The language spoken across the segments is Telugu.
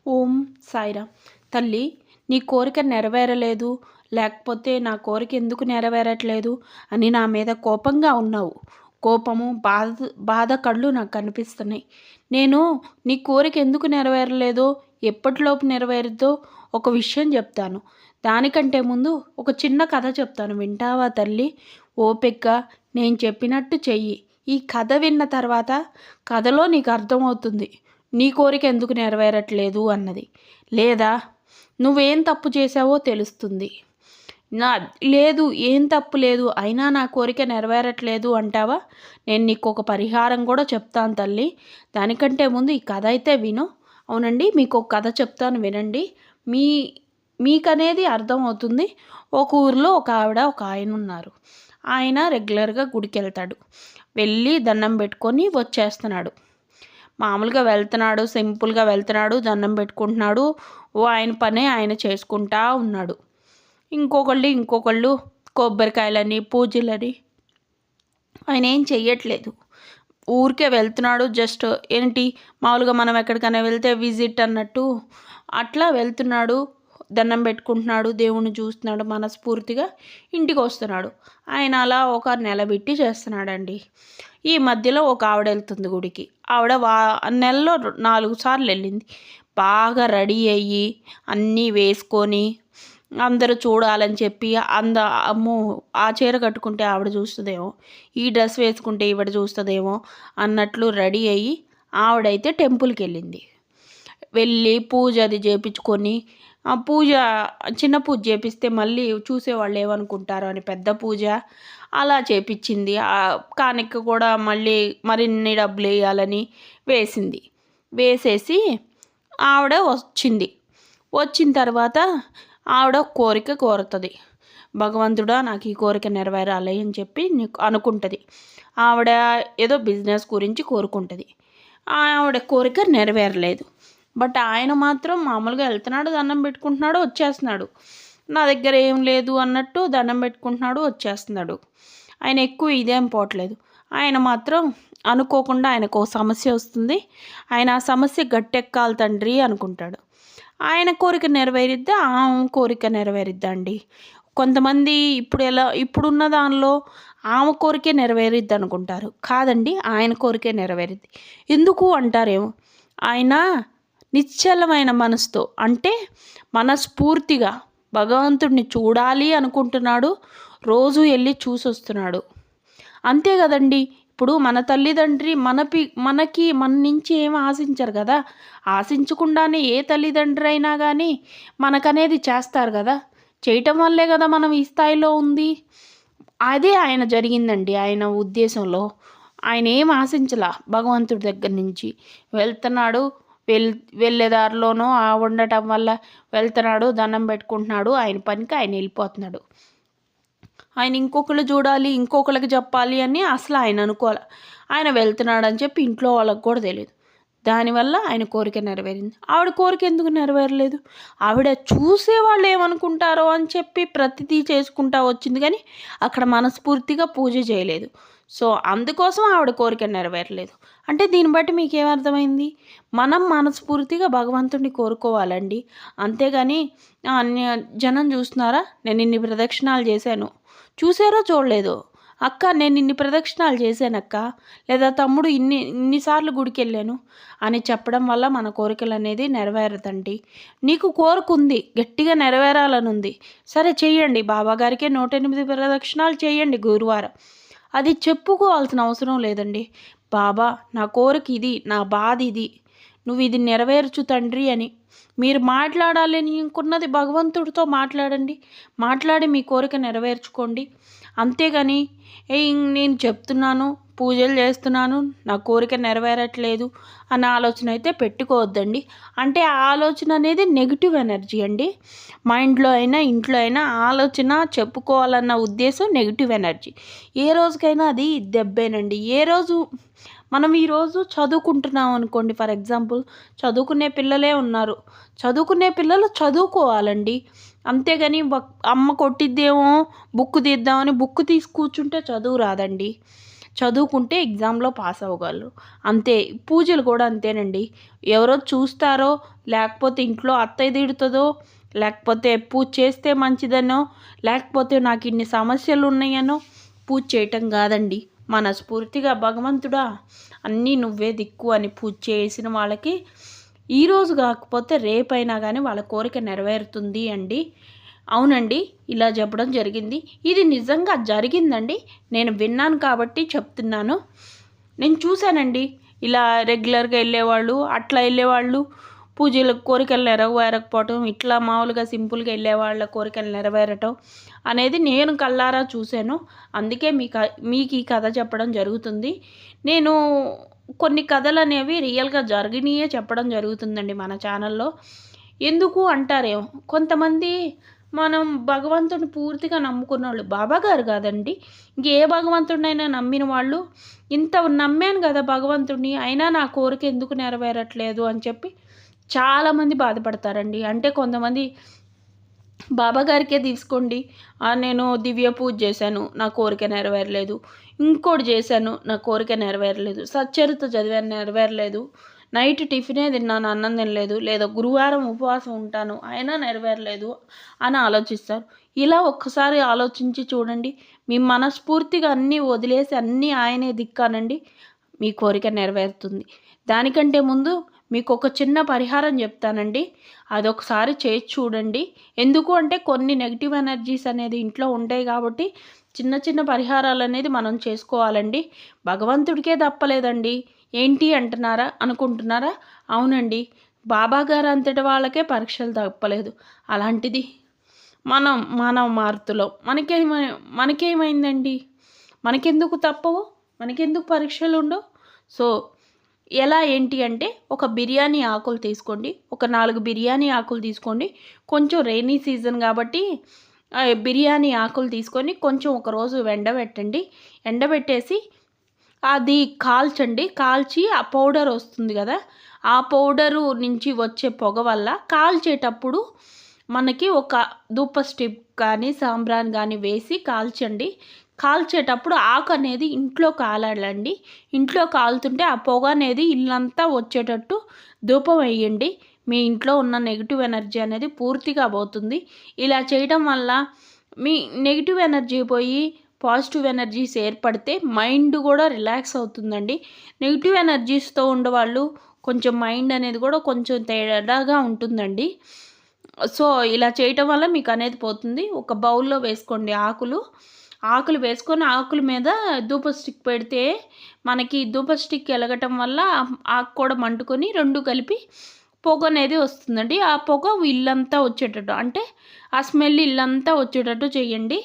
ఓం సాయిరామ్. తల్లి, నీ కోరిక నెరవేరలేదు, లేకపోతే నా కోరిక ఎందుకు నెరవేరట్లేదు అని నా మీద కోపంగా ఉన్నావు. కోపము, బాధ కళ్ళు నాకు కనిపిస్తున్నాయి. నేను నీ కోరిక ఎందుకు నెరవేరలేదో, ఎప్పటిలోపు నెరవేరుద్దో ఒక విషయం చెప్తాను. దానికంటే ముందు ఒక చిన్న కథ చెప్తాను, వింటావా తల్లి? ఓపికగా నేను చెప్పినట్టు చెయ్యి. ఈ కథ విన్న తర్వాత కథలో నీకు అర్థమవుతుంది నీ కోరిక ఎందుకు నెరవేరట్లేదు అన్నది, లేదా నువ్వేం తప్పు చేసావో తెలుస్తుంది. లేదు, ఏం తప్పు లేదు, అయినా నా కోరిక నెరవేరట్లేదు అంటావా? నేను నీకు ఒక పరిహారం కూడా చెప్తాను తల్లి. దానికంటే ముందు ఈ కథ అయితే విను. అవునండి, మీకు ఒక కథ చెప్తాను, వినండి. మీకనేది అర్థమవుతుంది. ఒక ఊరిలో ఒక ఆవిడ, ఒక ఆయన ఉన్నారు. ఆయన రెగ్యులర్గా గుడికి వెళ్తాడు. వెళ్ళి దండం పెట్టుకొని వచ్చేస్తున్నాడు. మామూలుగా వెళ్తున్నాడు, సింపుల్గా వెళ్తున్నాడు, దండం పెట్టుకుంటున్నాడు. ఆయన పనే ఆయన చేసుకుంటా ఉన్నాడు. ఇంకొకళ్ళు కొబ్బరికాయలని, పూజలని ఆయన ఏం చెయ్యట్లేదు. ఊరికే వెళ్తున్నాడు. జస్ట్ ఏంటి, మామూలుగా మనం ఎక్కడికైనా వెళ్తే విజిట్ అన్నట్టు అట్లా వెళ్తున్నాడు, దండం పెట్టుకుంటున్నాడు, దేవుణ్ణి చూస్తున్నాడు, మనస్ఫూర్తిగా ఇంటికి వస్తున్నాడు. ఆయన అలా ఒక నెల పెట్టి చేస్తున్నాడండి. ఈ మధ్యలో ఒక ఆవిడ వెళ్తుంది గుడికి. ఆవిడ నెలలో 4 సార్లు వెళ్ళింది. బాగా రెడీ అయ్యి అన్నీ వేసుకొని అందరూ చూడాలని చెప్పి అమ్మో, ఆ చీర కట్టుకుంటే ఆవిడ చూస్తుందేమో, ఈ డ్రెస్ వేసుకుంటే ఈవిడ చూస్తుందేమో అన్నట్లు రెడీ అయ్యి ఆవిడైతే టెంపుల్కి వెళ్ళింది. వెళ్ళి పూజ అది చేయించుకొని, ఆ పూజ చిన్న పూజ చేపిస్తే మళ్ళీ చూసేవాళ్ళు ఏమనుకుంటారో అని పెద్ద పూజ అలా చేపించింది. కానిక కూడా మళ్ళీ మరిన్ని డబ్బులు వేయాలని వేసింది. వేసేసి ఆవిడ వచ్చిన తర్వాత ఆవిడ కోరిక కోరుతుంది. భగవంతుడా, నాకు ఈ కోరిక నెరవేరాలి అని చెప్పి అనుకుంటుంది. ఆవిడ ఏదో బిజినెస్ గురించి కోరుకుంటుంది. ఆవిడ కోరిక నెరవేరలేదు. బట్ ఆయన మాత్రం మామూలుగా వెళ్తున్నాడు, దండం పెట్టుకుంటున్నాడు, వచ్చేస్తున్నాడు. నా దగ్గర ఏం లేదు అన్నట్టు దండం పెట్టుకుంటున్నాడు, వచ్చేస్తున్నాడు. ఆయన ఎక్కువ ఇదేం పోవట్లేదు. ఆయన మాత్రం అనుకోకుండా ఆయనకు ఒక సమస్య వస్తుంది. ఆయన ఆ సమస్య గట్టెక్కాలి తండ్రి అనుకుంటాడు. ఆయన కోరిక నెరవేరిద్దా, ఆమె కోరిక నెరవేరిద్దా అండి? కొంతమంది ఇప్పుడున్న దానిలో ఆమె కోరికే నెరవేరిద్ది అనుకుంటారు. కాదండి, ఆయన కోరికే నెరవేరిద్ది. ఎందుకు అంటారేమో, ఆయన నిశ్చలమైన మనసుతో, అంటే మనస్ఫూర్తిగా భగవంతుడిని చూడాలి అనుకుంటున్నాడు. రోజు వెళ్ళి చూసొస్తున్నాడు. అంతే కదండి. ఇప్పుడు మన తల్లిదండ్రి మనకి మన నుంచి ఏం ఆశించరు కదా. ఆశించకుండానే ఏ తల్లిదండ్రి అయినా కానీ మనకనేది చేస్తారు కదా. చేయటం వల్లే కదా మనం ఈ స్థాయిలో ఉంది. అదే ఆయన జరిగిందండి. ఆయన ఉద్దేశంలో ఆయన ఏం ఆశించలా. భగవంతుడి దగ్గర నుంచి వెళ్తున్నాడు, వెళ్ళేదారిలోనూ ఉండటం వల్ల వెళ్తున్నాడు, దండం పెట్టుకుంటున్నాడు, ఆయన పనికి ఆయన వెళ్ళిపోతున్నాడు. ఆయన ఇంకొకళ్ళు చూడాలి, ఇంకొకళ్ళకి చెప్పాలి అని అసలు ఆయన అనుకోవాలి. ఆయన వెళ్తున్నాడు అని చెప్పి ఇంట్లో వాళ్ళకి కూడా తెలియదు. దానివల్ల ఆయన కోరిక నెరవేరింది. ఆవిడ కోరిక ఎందుకు నెరవేరలేదు? ఆవిడ చూసేవాళ్ళు ఏమనుకుంటారో అని చెప్పి ప్రతిదీ చేసుకుంటా వచ్చింది, కానీ అక్కడ మనస్ఫూర్తిగా పూజ చేయలేదు. సో అందుకోసం ఆవిడ కోరిక నెరవేరలేదు. అంటే దీన్ని బట్టి మీకు ఏమర్థమైంది? మనం మనస్ఫూర్తిగా భగవంతుడిని కోరుకోవాలండి. అంతేగాని జనం చూస్తున్నారా, నేను ఇన్ని ప్రదక్షిణాలు చేశాను, చూసారో చూడలేదు, అక్క నేను ఇన్ని ప్రదక్షిణాలు చేశానక్క, లేదా తమ్ముడు ఇన్నిసార్లు గుడికి వెళ్ళాను అని చెప్పడం వల్ల మన కోరికలు అనేది నెరవేరదండి. నీకు కోరుకుంది, గట్టిగా నెరవేరాలని ఉంది, సరే చెయ్యండి. బాబాగారికే 108 ప్రదక్షిణాలు చేయండి గురువారం. అది చెప్పుకోవాల్సిన అవసరం లేదండి. బాబా, నా కోరిక ఇది, నా బాధ ఇది, నువ్వు ఇది నెరవేర్చు తండ్రి అని మీరు మాట్లాడాలని అనుకున్నది భగవంతుడితో మాట్లాడండి. మాట్లాడి మీ కోరిక నెరవేర్చుకోండి. అంతేగాని నేను చెప్తున్నాను, పూజలు చేస్తున్నాను, నా కోరిక నెరవేరట్లేదు అన్న ఆలోచన అయితే పెట్టుకోవద్దండి. అంటే ఆ ఆలోచన అనేది నెగిటివ్ ఎనర్జీ అండి. మైండ్లో అయినా ఇంట్లో అయినా ఆలోచన చెప్పుకోవాలన్న ఉద్దేశం నెగిటివ్ ఎనర్జీ. ఏ రోజుకైనా అది దెబ్బేనండి. మనం ఈరోజు చదువుకుంటున్నాం అనుకోండి, ఫర్ ఎగ్జాంపుల్ చదువుకునే పిల్లలే ఉన్నారు. చదువుకునే పిల్లలు చదువుకోవాలండి. అంతేగాని అమ్మ కొట్టిద్దేమో బుక్ తీద్దామని బుక్ తీసి కూర్చుంటే చదువు రాదండి. చదువుకుంటే ఎగ్జామ్లో పాస్ అవ్వగలరు. అంతే పూజలు కూడా అంతేనండి. ఎవరో చూస్తారో, లేకపోతే ఇంట్లో అత్తయ్య తిడుతుందో, లేకపోతే పూజ చేస్తే మంచిదనో, లేకపోతే నాకు ఇన్ని సమస్యలు ఉన్నాయనో పూజ చేయటం కాదండి. మనస్ఫూర్తిగా భగవంతుడా అన్నీ నువ్వే దిక్కు అని పూజ చేసిన వాళ్ళకి ఈరోజు కాకపోతే రేపైనా కానీ వాళ్ళ కోరిక నెరవేరుతుంది అండి. అవునండి, ఇలా చెప్పడం జరిగింది. ఇది నిజంగా జరిగిందండి. నేను విన్నాను కాబట్టి చెప్తున్నాను. నేను చూశానండి. ఇలా రెగ్యులర్గా వెళ్ళేవాళ్ళు, అట్లా వెళ్ళేవాళ్ళు, పూజలకు కోరికలు నెరవేరకపోవటం, ఇట్లా మామూలుగా సింపుల్గా వెళ్ళేవాళ్ళ కోరికలు నెరవేరటం అనేది నేను కళ్ళారా చూశాను. అందుకే మీకు ఈ కథ చెప్పడం జరుగుతుంది. నేను కొన్ని కథలు అనేవి రియల్గా జరిగినాయే చెప్పడం జరుగుతుందండి మన ఛానల్లో. ఎందుకు అంటారేమో, కొంతమంది మనం భగవంతుని పూర్తిగా నమ్ముకున్న వాళ్ళు, బాబాగారు కాదండి, ఇంకే భగవంతుడినైనా నమ్మిన వాళ్ళు, ఇంత నమ్మాను కదా భగవంతుడిని, అయినా నా కోరిక ఎందుకు నెరవేరట్లేదు అని చెప్పి చాలామంది బాధపడతారండి. అంటే కొంతమంది బాబాగారికే తీసుకోండి, నేను దివ్య పూజ చేశాను, నా కోరిక నెరవేరలేదు, ఇంకోటి చేశాను, నా కోరిక నెరవేరలేదు, సచ్చరిత్ర చదివాను నెరవేరలేదు, నైట్ టిఫినే తిన్నాను, అన్నం తినలేదు, లేదా గురువారం ఉపవాసం ఉంటాను అయినా నెరవేరలేదు అని ఆలోచిస్తారు. ఇలా ఒక్కసారి ఆలోచించి చూడండి. మీ మనస్ఫూర్తిగా అన్నీ వదిలేసి అన్నీ ఆయనే దిక్కానండి, మీ కోరిక నెరవేరుతుంది. దానికంటే ముందు మీకు ఒక చిన్న పరిహారం చెప్తానండి, అదొకసారి చేసి చూడండి. ఎందుకు అంటే కొన్ని నెగిటివ్ ఎనర్జీస్ అనేది ఇంట్లో ఉంటాయి కాబట్టి చిన్న చిన్న పరిహారాలు అనేది మనం చేసుకోవాలండి. భగవంతుడికే తప్పలేదండి. ఏంటి అంటున్నారా అనుకుంటున్నారా? అవునండి, బాబాగారు అంతటి వాళ్ళకే పరీక్షలు తప్పలేదు. అలాంటిది మానవ మారుతులో మనకేమైందండి? మనకెందుకు తప్పవు? మనకెందుకు పరీక్షలు ఉండవు? సో ఎలా ఏంటి అంటే, ఒక బిర్యానీ ఆకులు తీసుకోండి, ఒక 4 బిర్యానీ ఆకులు తీసుకోండి. కొంచెం రెయినీ సీజన్ కాబట్టి బిర్యానీ ఆకులు తీసుకొని కొంచెం ఒకరోజు ఎండబెట్టండి. ఎండబెట్టేసి అది కాల్చండి. కాల్చి ఆ పౌడర్ వస్తుంది కదా, ఆ పౌడరు నుంచి వచ్చే పొగ వల్ల కాల్చేటప్పుడు మనకి ఒక ధూప స్టిక్ కానీ సాంబ్రాన్ కానీ వేసి కాల్చండి. కాల్చేటప్పుడు ఆకు అనేది ఇంట్లో కాలాలండి. ఇంట్లో కాలుతుంటే ఆ పొగ అనేది ఇల్లంతా వచ్చేటట్టు ధూపం వేయండి. మీ ఇంట్లో ఉన్న నెగిటివ్ ఎనర్జీ అనేది పూర్తిగా పోతుంది. ఇలా చేయడం వల్ల మీ నెగిటివ్ ఎనర్జీ పోయి పాజిటివ్ ఎనర్జీస్ ఏర్పడితే మైండ్ కూడా రిలాక్స్ అవుతుందండి. నెగిటివ్ ఎనర్జీస్తో ఉండేవాళ్ళు కొంచెం మైండ్ అనేది కూడా కొంచెం తేడాగా ఉంటుందండి. సో ఇలా చేయటం వల్ల మీకు అనేది పోతుంది. ఒక బౌల్లో వేసుకోండి ఆకులు వేసుకొని ఆకుల మీద ధూప స్టిక్ పెడితే మనకి ధూప స్టిక్ ఎలగటం వల్ల ఆకు కూడా మంటుకొని రెండు కలిపి పొగ అనేది వస్తుందండి. ఆ పొగ ఇల్లంతా వచ్చేటట్టు, అంటే ఆ స్మెల్ ఇల్లంతా వచ్చేటట్టు చేయండి.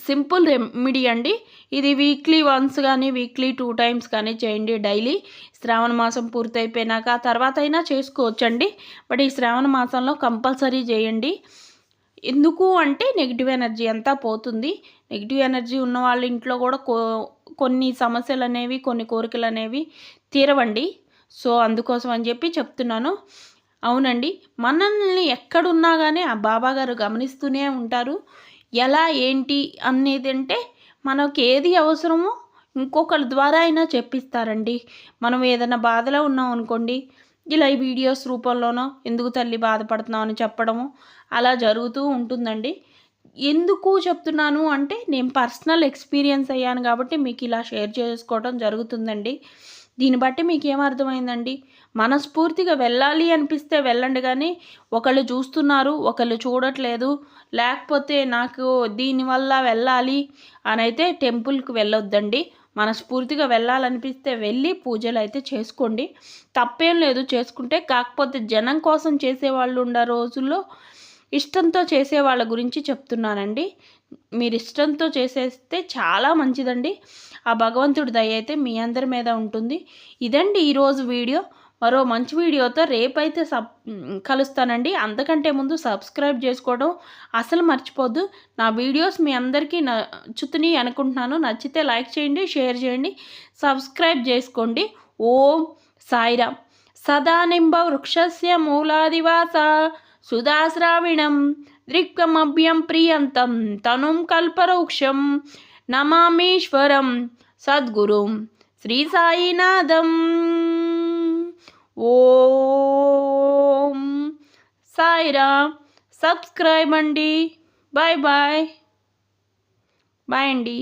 సింపుల్ రెమెడీ అండి. ఇది వీక్లీ వన్స్ కానీ వీక్లీ 2 టైమ్స్ కానీ చేయండి డైలీ. శ్రావణ మాసం పూర్తయిపోయినాక ఆ తర్వాత అయినా చేసుకోవచ్చండి, బట్ ఈ శ్రావణ మాసంలో కంపల్సరీ చేయండి. ఎందుకు అంటే నెగిటివ్ ఎనర్జీ అంతా పోతుంది. నెగిటివ్ ఎనర్జీ ఉన్న వాళ్ళ ఇంట్లో కూడా కొన్ని సమస్యలు అనేవి, కొన్ని కోరికలు అనేవి తీరవండి. సో అందుకోసం అని చెప్పి చెప్తున్నాను. అవునండి, మనల్ని ఎక్కడున్నా కానీ ఆ బాబాగారు గమనిస్తూనే ఉంటారు. ఎలా ఏంటి అనేది అంటే, మనకి ఏది అవసరమో ఇంకొకరి ద్వారా అయినా చెప్పిస్తారండి. మనం ఏదైనా బాధలో ఉన్నాం అనుకోండి, ఇలా ఈ వీడియోస్ రూపంలోనో ఎందుకు తల్లి బాధపడుతున్నావు అని చెప్పడము అలా జరుగుతూ ఉంటుందండి. ఎందుకు చెప్తున్నాను అంటే, నేను పర్సనల్ ఎక్స్పీరియన్స్ అయ్యాను కాబట్టి మీకు ఇలా షేర్ చేసుకోవడం జరుగుతుందండి. దీన్ని బట్టి మీకు ఏమర్థమైందండి? మనస్ఫూర్తిగా వెళ్ళాలి అనిపిస్తే వెళ్ళండి, కానీ ఒకళ్ళు చూస్తున్నారు ఒకళ్ళు చూడట్లేదు, లేకపోతే నాకు దీనివల్ల వెళ్ళాలి అని అయితే టెంపుల్కి వెళ్ళొద్దండి. మనస్ఫూర్తిగా వెళ్ళాలనిపిస్తే వెళ్ళి పూజలు అయితే చేసుకోండి, తప్పేం లేదు చేసుకుంటే. కాకపోతే జనం కోసం చేసేవాళ్ళు ఉన్న రోజుల్లో ఇష్టంతో చేసే వాళ్ళ గురించి చెప్తున్నానండి. మీరు ఇష్టంతో చేసేస్తే చాలా మంచిదండి. ఆ భగవంతుడి దయ అయితే మీ అందరి మీద ఉంటుంది. ఇదండి ఈరోజు వీడియో. మరో మంచి వీడియోతో రేపైతే కలుస్తానండి. అంతకంటే ముందు సబ్స్క్రైబ్ చేసుకోవడం అసలు మర్చిపోద్దు. నా వీడియోస్ మీ అందరికీ నచ్చుతున్నాయి అనుకుంటున్నాను. నచ్చితే లైక్ చేయండి, షేర్ చేయండి, సబ్స్క్రైబ్ చేసుకోండి. ఓం సాయిరామ్. సదానింబ వృక్షస్య మూలాదివాస సుధాశ్రావిణం దృక్మభ్యం ప్రియంతం తనుం కల్పవృక్షం నమామీశ్వరం సద్గురుం శ్రీ సాయినాథం. ఓం సాయిరామ్. సబ్స్క్రైబ్ అండి. Bye bye. బాయ్ అండి.